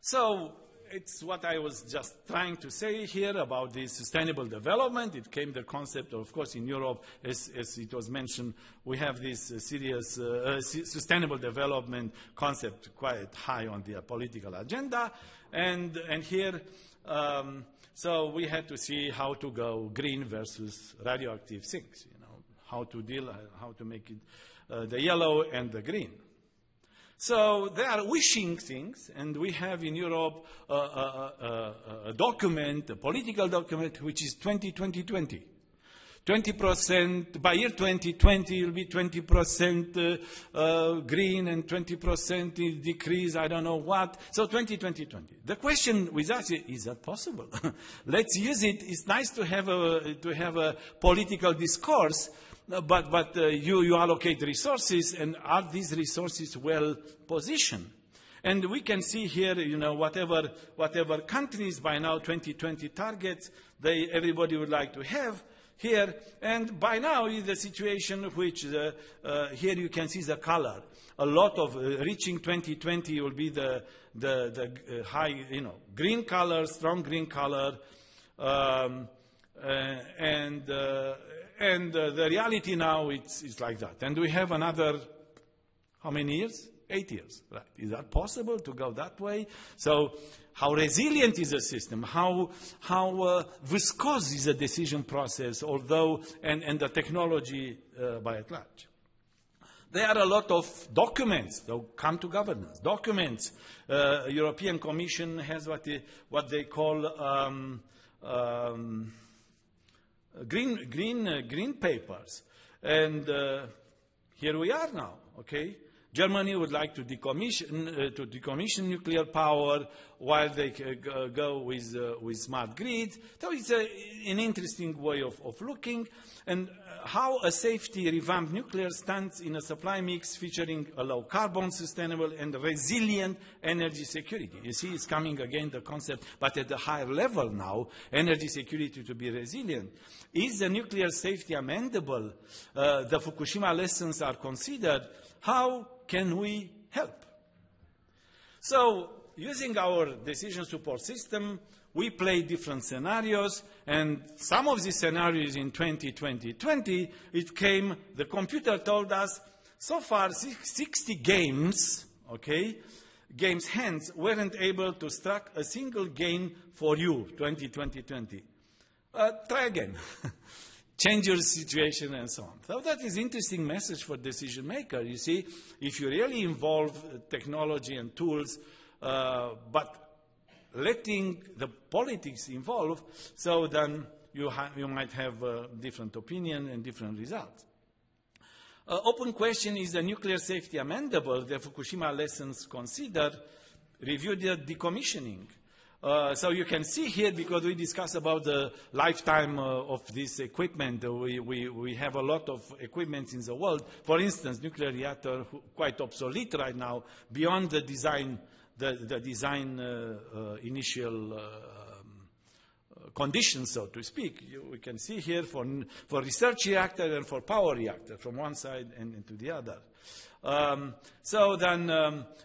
So it's what I was just trying to say here about the sustainable development. It came the concept, of course, in Europe, as it was mentioned, we have this serious sustainable development concept quite high on the political agenda. And here, so we had to see how to go green versus radioactive things, you know, how to deal, how to make it the yellow and the green. So they are wishing things, and we have in Europe a document, a political document, which is 2020-2020. 20%, by year 2020, it will be 20% green and 20% decrease, I don't know what. So 2020. The question with us is that possible? Let's use it. It's nice to have a political discourse, but you allocate resources, and are these resources well positioned? And we can see here, whatever countries by now 2020 targets, everybody would like to have here. And by now is the situation which here you can see the color. A lot of reaching 2020 will be the high, green color, strong green color, and the reality now it's like that. And we have another, how many years? 8 years, right? Is that possible to go that way? So how resilient is the system? How viscous is the decision process, although, and the technology by and large? There are a lot of documents that come to governance. Documents. European Commission has what they call green papers. And here we are now, okay? Germany would like to decommission nuclear power while they go with smart grid. So it's an interesting way of looking. And how a safety revamped nuclear stands in a supply mix featuring a low carbon, sustainable and resilient energy security. You see, it's coming again, the concept, but at a higher level now, energy security to be resilient. Is the nuclear safety amendable? The Fukushima lessons are considered. How can we help? So, using our decision support system, we play different scenarios, and some of these scenarios in 2020, the computer told us, so far 60 games, okay, games hands weren't able to strike a single gain for you, 2020. Try again. Change your situation and so on. So that is an interesting message for decision maker. You see, if you really involve technology and tools, but letting the politics involve, so then you might have a different opinion and different results. Open question, is the nuclear safety amendable? The Fukushima lessons considered, review the decommissioning. So you can see here, because we discuss about the lifetime of this equipment, we have a lot of equipment in the world. For instance, nuclear reactor, quite obsolete right now, beyond the design, initial conditions, so to speak. We can see here for research reactor and for power reactor, from one side and to the other. So then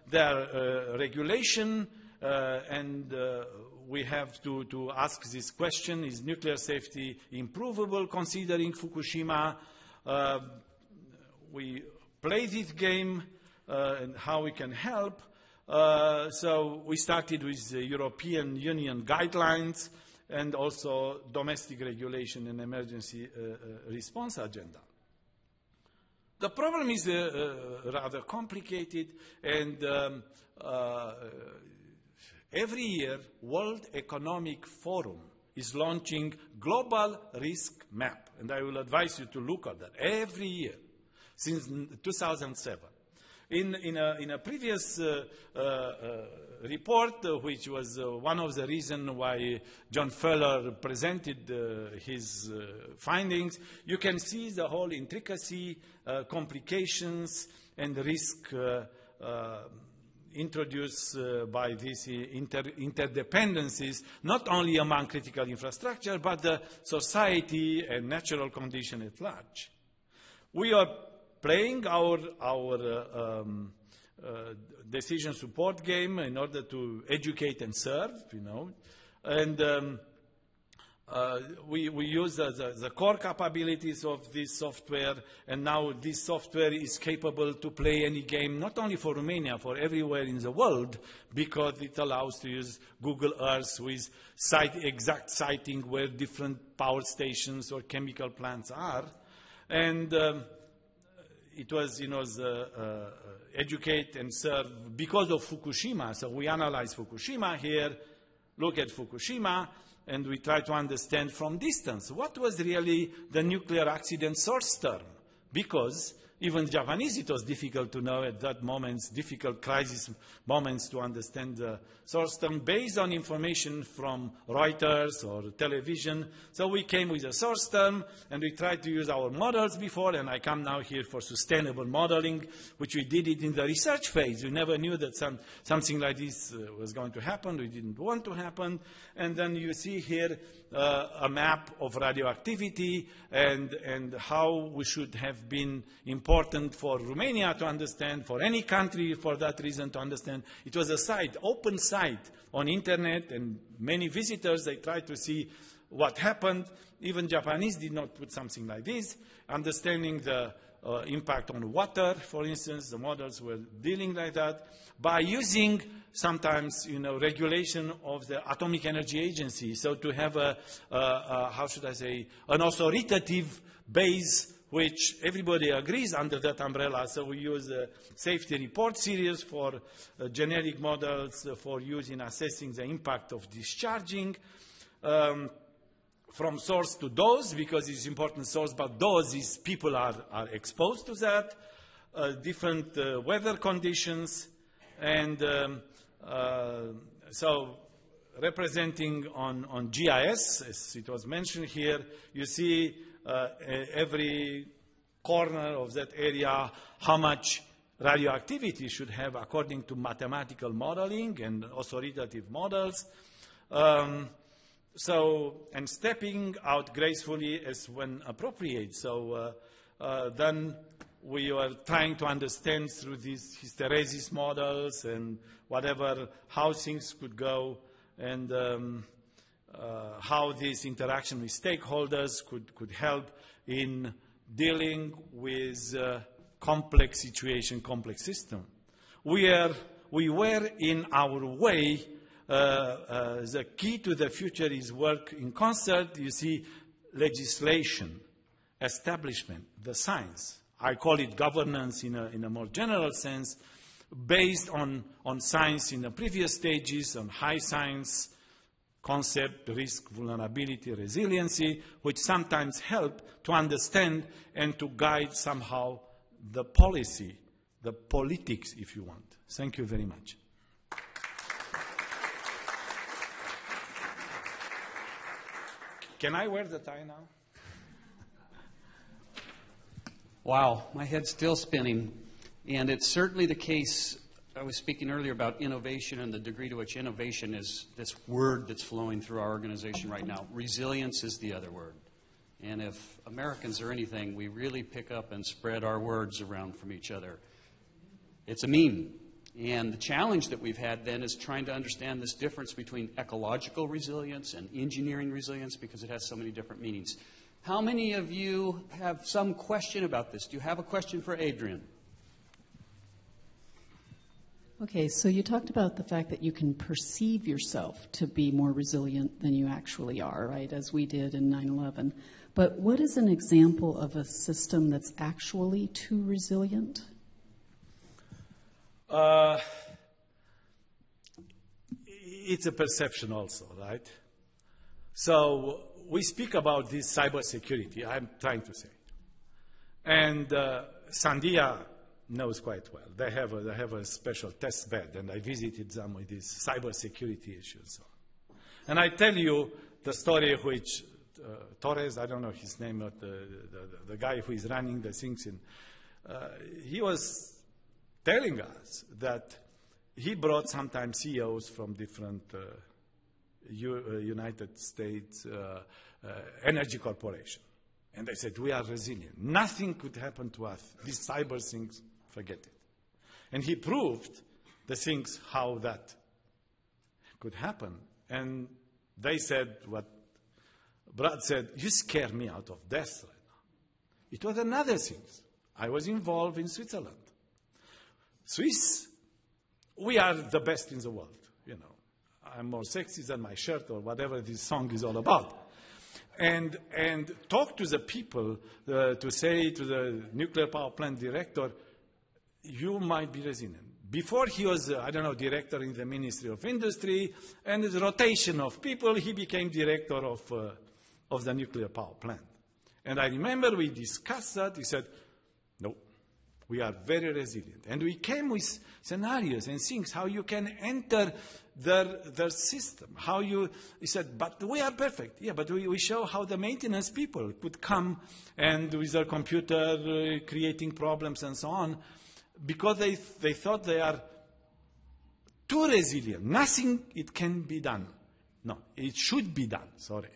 there are regulation. And we have to ask this question, is nuclear safety improvable considering Fukushima? We play this game and how we can help. So we started with the European Union guidelines and also domestic regulation and emergency response agenda. The problem is rather complicated, and every year, World Economic Forum is launching Global Risk Map, and I will advise you to look at that every year since 2007. In a previous report, which was one of the reasons why John Feller presented his findings, you can see the whole intricacy, complications, and risk introduced by these interdependencies, not only among critical infrastructure, but the society and natural condition at large. We are playing our decision support game in order to educate and serve, and we use the core capabilities of this software, and now this software is capable to play any game, not only for Romania, for everywhere in the world, because it allows to use Google Earth with exact sighting where different power stations or chemical plants are. And it was, educate and serve because of Fukushima. So we analyze Fukushima here, look at Fukushima, and we try to understand from distance what was really the nuclear accident source term. Because even Japanese, it was difficult to know at that moment, difficult crisis moments to understand the source term based on information from Reuters or television. So we came with a source term, and we tried to use our models before, and I come now here for sustainable modeling, which we did it in the research phase. We never knew that something like this was going to happen. We didn't want to happen. And then you see here a map of radioactivity and how we should have been important for Romania to understand, for any country for that reason to understand. It was a site, open site on internet, and many visitors, they tried to see what happened. Even Japanese did not put something like this. Understanding the impact on water, for instance, the models were dealing like that by using sometimes, regulation of the Atomic Energy Agency. So to have how should I say, an authoritative base which everybody agrees under that umbrella. So we use a safety report series for generic models for use in assessing the impact of discharging. From source to dose, because it's important source, but dose is people are exposed to that, different weather conditions, and so representing on GIS, as it was mentioned here, you see every corner of that area how much radioactivity should have according to mathematical modeling and authoritative models. And stepping out gracefully as when appropriate. So then we were trying to understand through these hysteresis models and whatever, how things could go, and how this interaction with stakeholders could help in dealing with complex situation, complex system. We were in our way. The key to the future is work in concert. You see, legislation, establishment, the science. I call it governance in a more general sense, based on science in the previous stages, on high science, concept, risk, vulnerability, resiliency, which sometimes help to understand and to guide somehow the policy, the politics, if you want. Thank you very much. Can I wear the tie now? Wow, my head's still spinning. And it's certainly the case. I was speaking earlier about innovation and the degree to which innovation is this word that's flowing through our organization right now. Resilience is the other word. And if Americans are anything, we really pick up and spread our words around from each other. It's a meme. And the challenge that we've had then is trying to understand this difference between ecological resilience and engineering resilience, because it has so many different meanings. How many of you have some question about this? Do you have a question for Adrian? Okay, so you talked about the fact that you can perceive yourself to be more resilient than you actually are, right, as we did in 9/11. But what is an example of a system that's actually too resilient? It's a perception also, right? So we speak about this cybersecurity, I'm trying to say. And Sandia knows quite well. They have a special test bed, and I visited them with these cybersecurity issues. And I tell you the story which Torres, I don't know his name, but the guy who is running the things he was telling us that he brought sometimes CEOs from different United States energy corporation. And they said, we are resilient. Nothing could happen to us. These cyber things, forget it. And he proved the things, how that could happen. And they said what Brad said, you scare me out of death right now. It was another thing. I was involved in Switzerland. Swiss, we are the best in the world, I'm more sexy than my shirt or whatever this song is all about. And talk to the people, to say to the nuclear power plant director, you might be resilient. Before he was, I don't know, director in the Ministry of Industry, and the rotation of people, he became director of the nuclear power plant. And I remember we discussed that. He said, no, we are very resilient. And we came with scenarios and things, how you can enter their system. He said, but we are perfect. Yeah, but we show how the maintenance people could come and with their computer creating problems and so on, because they thought they are too resilient. Nothing it can be done. No, it should be done, sorry.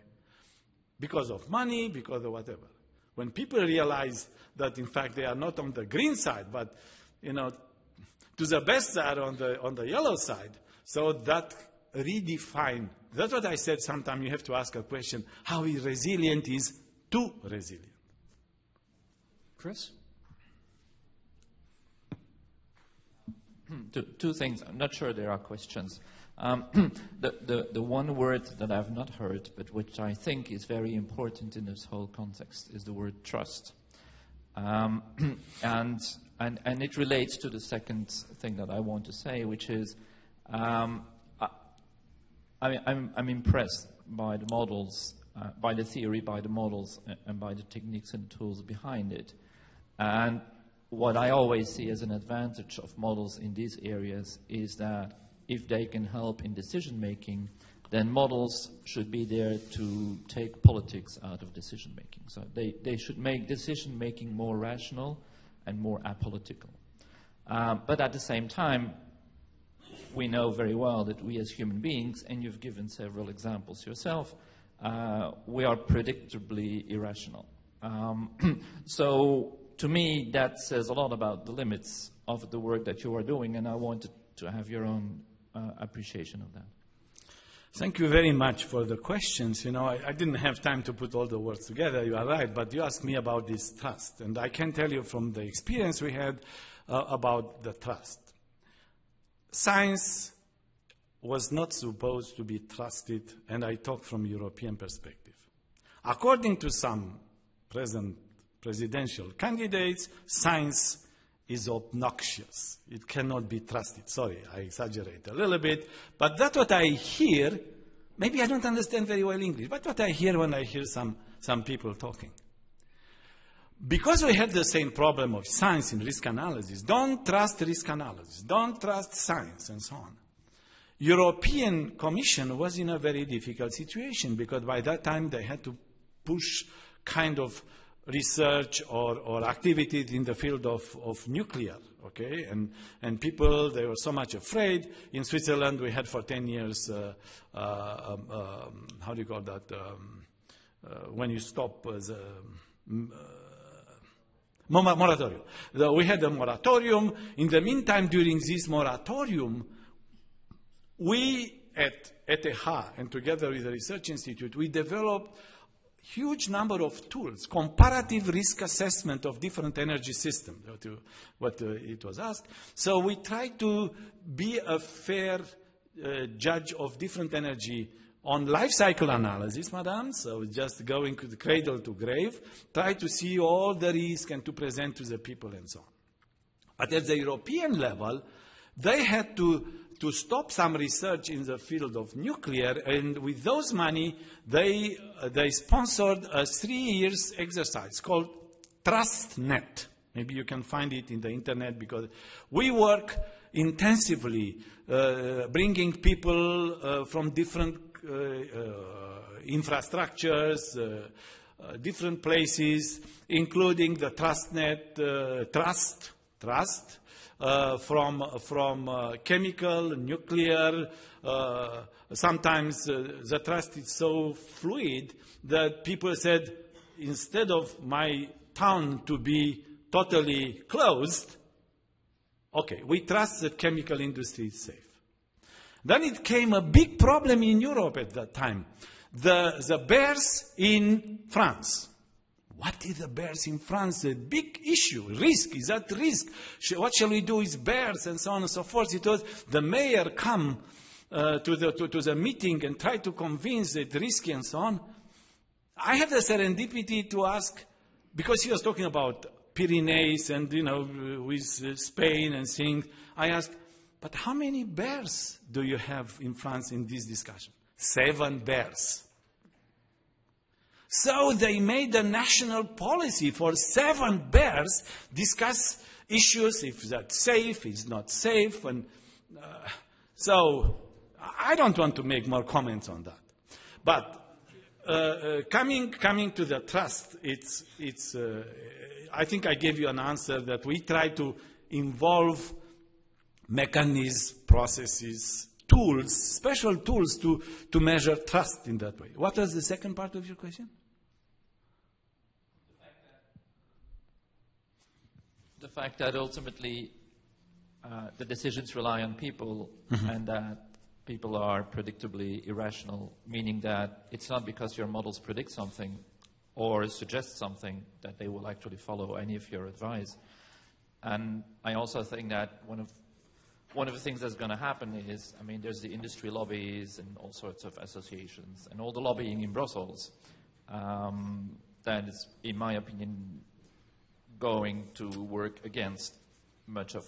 Because of money, because of whatever. When people realize that in fact they are not on the green side, but to the best side on the yellow side, so that redefine. That's what I said. Sometimes you have to ask a question: how resilient is too resilient? Chris? Two things. I'm not sure there are questions. The one word that I've not heard, but which I think is very important in this whole context, is the word trust. And it relates to the second thing that I want to say, which is I'm impressed by the models, by the theory, by the models, and by the techniques and tools behind it. And what I always see as an advantage of models in these areas is that if they can help in decision-making, then models should be there to take politics out of decision-making. So they should make decision-making more rational and more apolitical. But at the same time, we know very well that we as human beings, and you've given several examples yourself, we are predictably irrational. So to me, that says a lot about the limits of the work that you are doing, and I wanted to have your own appreciation of that. Thank you very much for the questions. I didn't have time to put all the words together, you are right, but you asked me about this trust. And I can tell you from the experience we had about the trust. Science was not supposed to be trusted, and I talk from European perspective. According to some present presidential candidates, science is obnoxious. It cannot be trusted. Sorry, I exaggerate a little bit, but that's what I hear. Maybe I don't understand very well English, but what I hear when I hear some people talking. Because we had the same problem of science in risk analysis, don't trust risk analysis, don't trust science, and so on. European Commission was in a very difficult situation because by that time they had to push kind of research or activities in the field of nuclear, okay? And people, they were so much afraid. In Switzerland, we had for 10 years, how do you call that, when you stop the moratorium. We had a moratorium. In the meantime, during this moratorium, we at ETH and together with the Research Institute, we developed huge number of tools, comparative risk assessment of different energy systems, what it was asked. So we try to be a fair judge of different energy on life cycle analysis, madam, so just going to the cradle to grave, try to see all the risk and to present to the people and so on. But at the European level, they had to stop some research in the field of nuclear, and with those money, they sponsored a 3-year exercise called TrustNet. Maybe you can find it in the internet because we work intensively bringing people from different infrastructures, different places, including the TrustNet, trust, from chemical, nuclear. Sometimes the trust is so fluid that people said, instead of my town to be totally closed, okay, we trust that chemical industry is safe. Then it came a big problem in Europe at that time. The bears in France. What is the bears in France? A big issue. Risk. Is that risk? What shall we do with bears and so on and so forth? It was the mayor come to the meeting and try to convince it risky and so on. I had the serendipity to ask, because he was talking about Pyrenees and, with Spain and things, I asked, but how many bears do you have in France in this discussion? 7 bears. So they made a national policy for 7 bears, discuss issues, if that's safe, it's not safe. And so I don't want to make more comments on that. But coming to the trust, I think I gave you an answer that we try to involve mechanisms, processes, tools, special tools to measure trust in that way. What was the second part of your question? The fact that ultimately the decisions rely on people, and that people are predictably irrational, meaning that it's not because your models predict something or suggest something that they will actually follow any of your advice. And I also think that one of the things that's going to happen is, I mean, there's the industry lobbies and all sorts of associations and all the lobbying in Brussels that is, in my opinion, going to work against much of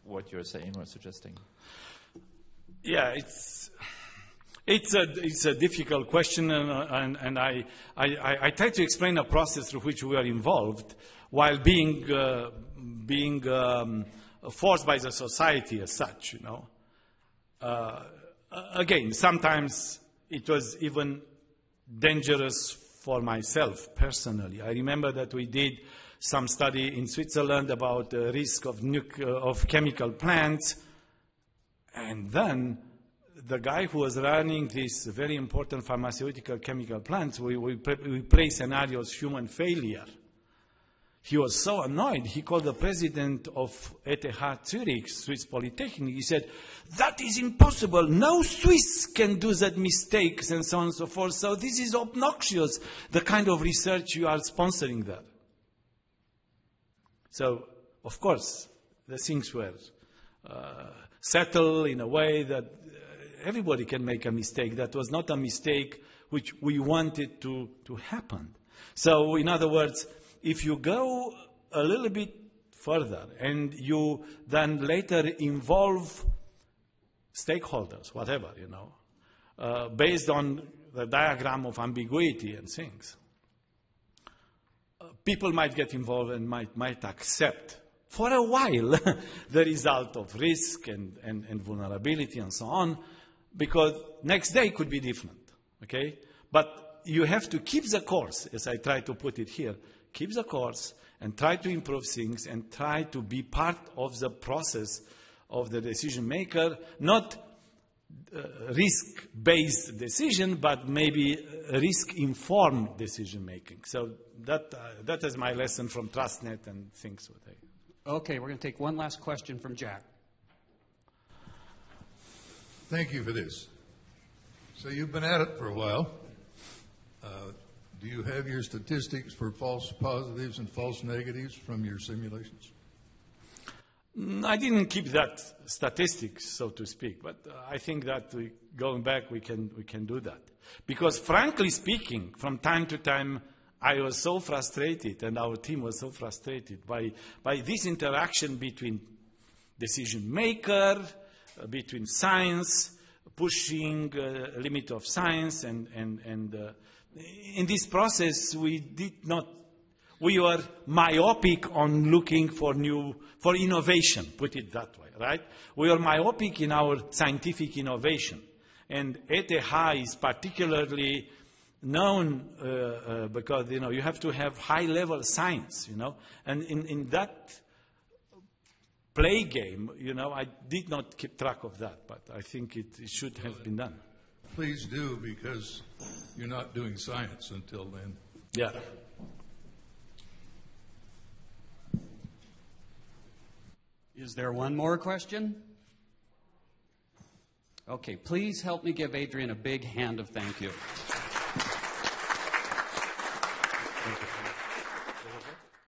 what you're saying or suggesting. Yeah, it's a difficult question, and I try to explain a process through which we are involved while being forced by the society as such, you know. Again, sometimes it was even dangerous for myself personally. I remember that we did some study in Switzerland about the risk of chemical plants, and then the guy who was running this very important pharmaceutical chemical plants, we play scenarios human failure. He was so annoyed, he called the president of ETH Zurich, Swiss Polytechnic. He said, that is impossible. No Swiss can do that mistakes and so on and so forth. So this is obnoxious, the kind of research you are sponsoring there. So, of course, the things were settled in a way that everybody can make a mistake. That was not a mistake which we wanted to happen. So, in other words, if you go a little bit further and you then later involve stakeholders, whatever, you know, based on the diagram of ambiguity and things, people might get involved and might accept for a while the result of risk and vulnerability and so on, because next day could be different, okay? But you have to keep the course, as I try to put it here, keep the course and try to improve things and try to be part of the process of the decision maker, not risk-based decision, but maybe risk-informed decision making. So that is my lesson from TrustNet and things. Okay, we're going to take one last question from Jack. Thank you for this. So you've been at it for a while. Do you have your statistics for false positives and false negatives from your simulations? I didn't keep that statistics, so to speak, but I think that going back, we can do that. Because frankly speaking, from time to time, I was so frustrated, and our team was so frustrated by this interaction between decision maker, between science, pushing limit of science, and in this process, we were myopic on looking for innovation, put it that way, right? We were myopic in our scientific innovation. And ETH is particularly known because, you know, you have to have high-level science, you know. And in that play game, you know, I did not keep track of that, but I think it should have been done. Please do, because you're not doing science until then. Yeah. Is there one more question? Okay, please help me give Adrian a big hand of thank you.